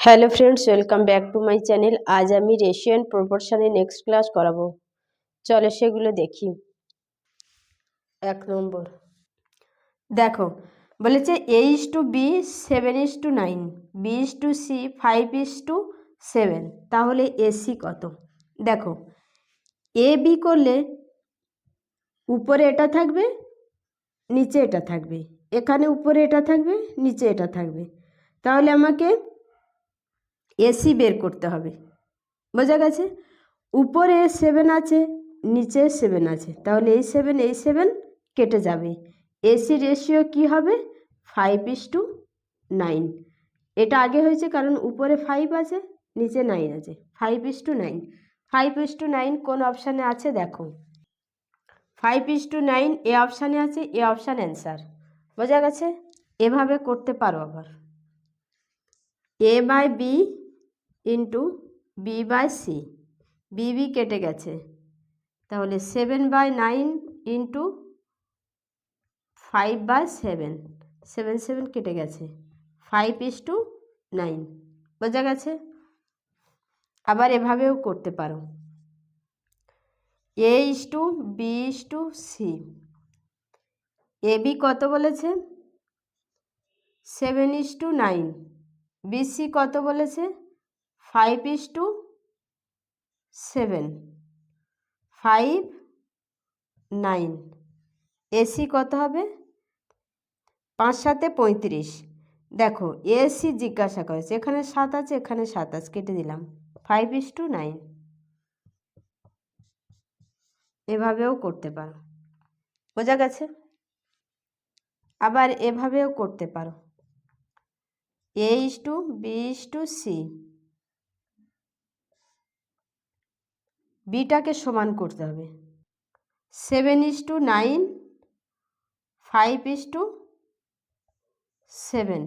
Hello friends, welcome back to my channel. আজ আমি ratio and প্রপোর্শনের next class করাবো। চলো সেগুলো দেখি। 1 নম্বর দেখো, বলেছে A:B 7:9, B:C 5:7। তাহলে AC কত? দেখো, AB করলে উপরে এটা থাকবে, নিচে এটা থাকবে, এখানে উপরে এটা থাকবে, নিচে এটা থাকবে। তাহলে আমাকে AC বের করতে হবে। বোঝা গেছে? উপরে 7 আছে, নিচে 7 আছে, তাহলে এই 7 কেটে যাবে। AC রেশিও কি হবে? 5:9। এটা আগে হয়েছে কারণ উপরে 5 আছে, নিচে 9 আছে। 5:9। 5:9 কোন অপশানে আছে দেখো। 5:9 এ অপশানে আছে, এ অপশান অ্যান্সার। বোঝা গেছে? এভাবে করতে পারো আবার। A/B ইন্টু B/C, বিবি কেটে গেছে, তাহলে 7/9 ইন্টু 5/7, 7 কেটে গেছে, 5:9। বোঝা গেছে? আবার এভাবেও করতে পারো। A:B:C, AB কত বলেছে? 7:9। BC কত বলেছে? 5:7, 5/9। AC কত হবে? 5×7 35। দেখো, AC জিজ্ঞাসা করেছে, এখানে 7 আছে, এখানে 7 আছে, কেটে দিলাম, 5:9। এভাবেও করতে পারো। বোঝা গেছে? আবার এভাবেও করতে পারো। A:B:C, বিটাকে সমান করতে হবে। 7:9, 5:7।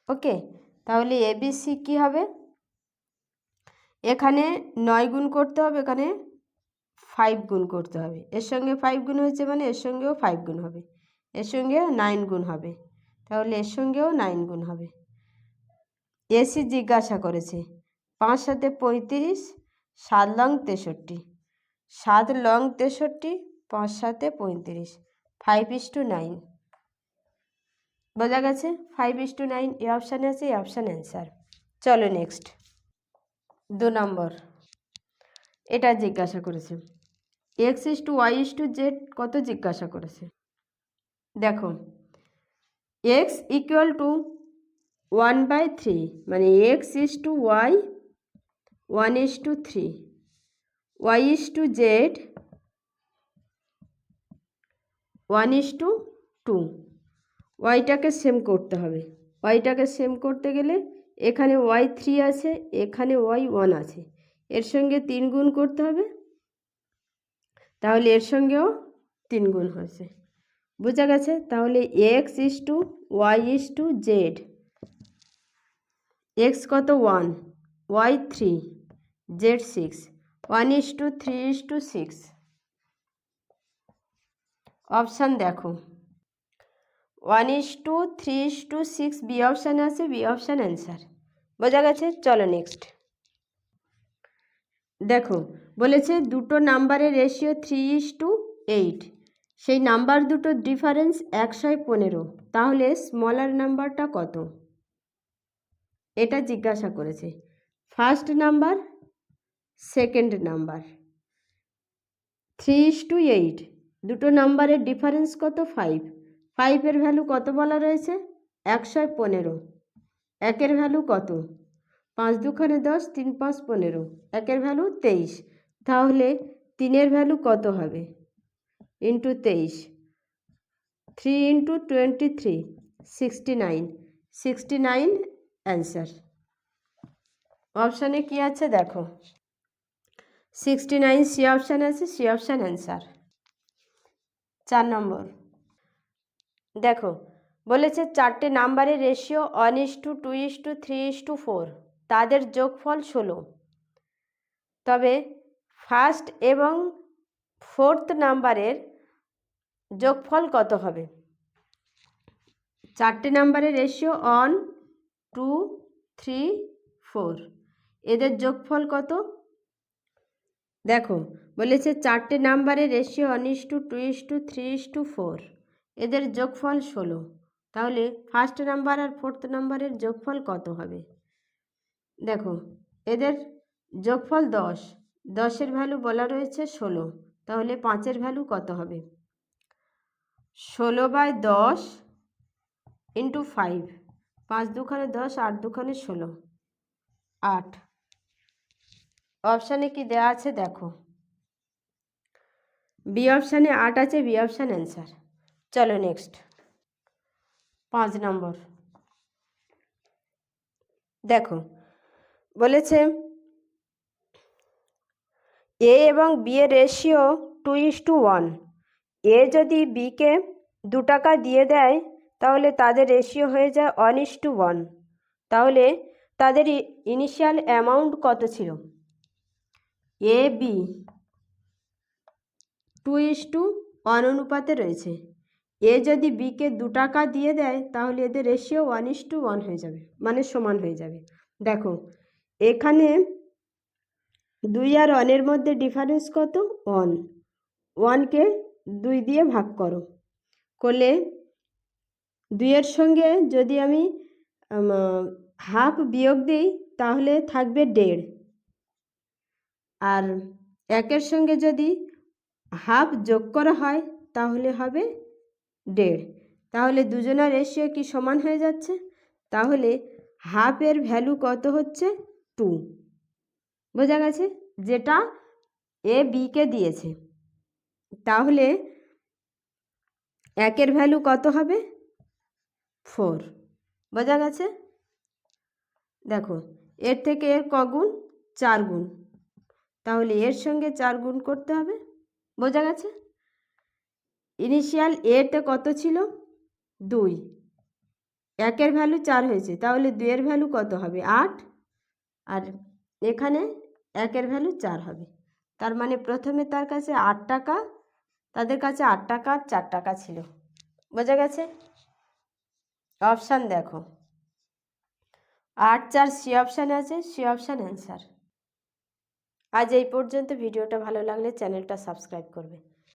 ওকে, তাহলে ABC কি হবে? এখানে 9 গুণ করতে হবে, এখানে 5 গুণ করতে হবে। এর সঙ্গে 5 গুণ হয়েছে মানে এর সঙ্গেও 5 গুণ হবে, এর সঙ্গেও 9 গুণ হবে, তাহলে এর সঙ্গেও 9 গুণ হবে। AC জিজ্ঞাসা করেছে 5×7 35, 7 × 63, 7 লং 63, 5×7 35, 5:9। বোঝা গেছে? 5:9 এ অপশানে আছে, এই অপশান অ্যান্সার। চলো নেক্সট। 2 নম্বর, এটা জিজ্ঞাসা করেছে। X:Y:Z কত জিজ্ঞাসা করেছে। দেখো, X = 1/3, মানে X:Y 1:3, Y:Z 1:2। ওয়াইটাকে সেম করতে হবে। ওয়াইটাকে সেম করতে গেলে এখানে Y3 আছে, এখানে Y1 আছে, এর সঙ্গে 3 গুণ করতে হবে, তাহলে এর সঙ্গেও 3 গুণ হয়েছে। বোঝা গেছে? তাহলে X:Y:Z, X কত? 1, Y 3, Z 6, 1:3:6। অপশান দেখো, 1:3:6 বি অপশানে আছে, বি অপশান অ্যান্সার। বোঝা গেছে? চলো নেক্সট। দেখো, বলেছে দুটো নাম্বারের রেশিও 3:8, সেই নাম্বার দুটোর ডিফারেন্স 115, তাহলে স্মলার নাম্বারটা কত? এটা জিজ্ঞাসা করেছে। First number, second number. 3:8, দুটো নাম্বারের ডিফারেন্স কত? 5। 5-এর ভ্যালু কত বলা রয়েছে? 115। একের ভ্যালু কত? 5×2 = 10, 3×5 = 15, একের ভ্যালু 23। তাহলে 3-এর ভ্যালু কত হবে? Into 23, 3 × 23, 69, 69 answer. অপশানে কি আছে দেখো, 69 সি অপশান আছে, সি অপশান অ্যান্সার। 4 নম্বর, দেখো, বলেছে 4টে নাম্বারের রেশিও 1:2:3:4, তাদের যোগফল 16, তবে ফার্স্ট এবং ফোর্থ নাম্বারের যোগফল কত হবে? 4টে নাম্বারের রেশিও 1, 2, 3 4। এদের যোগফল কত? দেখো বলেছে চারটে নাম্বারের রেশিও 1:2:3:4, এদের যোগফল 16। তাহলে ফার্স্ট নাম্বার আর ফোর্থ নাম্বারের যোগফল কত হবে? দেখো এদের যোগফল 10, 10-এর ভ্যালু বলা রয়েছে 16, তাহলে 5-এর ভ্যালু কত হবে? 16/10 × 5, 5 দুখানে 10, 8 দুখানে 16, 8। অপশানে কি দেওয়া আছে দেখো, বি অপশানে 8 আছে, বি অপশান অ্যান্সার। চলো নেক্সট 5 নম্বর। দেখো বলেছে এ এবং বি এর রেশিও 2:1। এ যদি বিকে 2 টাকা দিয়ে দেয় তাহলে তাদের রেশিও হয়ে যায় 1:1। তাহলে তাদের ইনিশিয়াল অ্যামাউন্ট কত ছিল? এ বি 2:1 অনুপাতে রয়েছে। এ যদি বিকে 2 টাকা দিয়ে দেয় তাহলে এদের রেশিও 1:1 হয়ে যাবে, মানে সমান হয়ে যাবে। দেখো এখানে 2 আর 1-এর মধ্যে ডিফারেন্স কত? 1। 1কে 2 দিয়ে ভাগ করলে 2-এর সঙ্গে যদি আমি হাফ বিয়োগ দিই তাহলে থাকবে 1.5, আর 1-এর সঙ্গে যদি হাফ যোগ করা হয় তাহলে হবে 1.5। তাহলে দুজনের রেশিও কি সমান হয়ে যাচ্ছে? তাহলে হাফের ভ্যালু কত হচ্ছে? 2। বোঝা গেছে? যেটা এ বিকে দিয়েছে। তাহলে 1-এর ভ্যালু কত হবে? 4। বোঝা গেছে? দেখো এর থেকে এর কগুণ? 4 গুণ। তাহলে এর সঙ্গে 4 গুণ করতে হবে। বোঝা গেছে? ইনিশিয়াল এতে কত ছিল? 2। 1-এর ভ্যালু 4 হয়েছে, তাহলে 2-এর ভ্যালু কত হবে? 8। আর এখানে 1-এর ভ্যালু 4 হবে। তার মানে প্রথমে তাদের কাছে 8 টাকা আর 4 টাকা ছিল। বোঝা গেছে? অপশান দেখো 8, 4 সি অপশানে আছে, সি অপশান অ্যান্সার। আজ এই পর্যন্ত। ভিডিওটা ভালো লাগলে চ্যানেলটা সাবস্ক্রাইব করবে।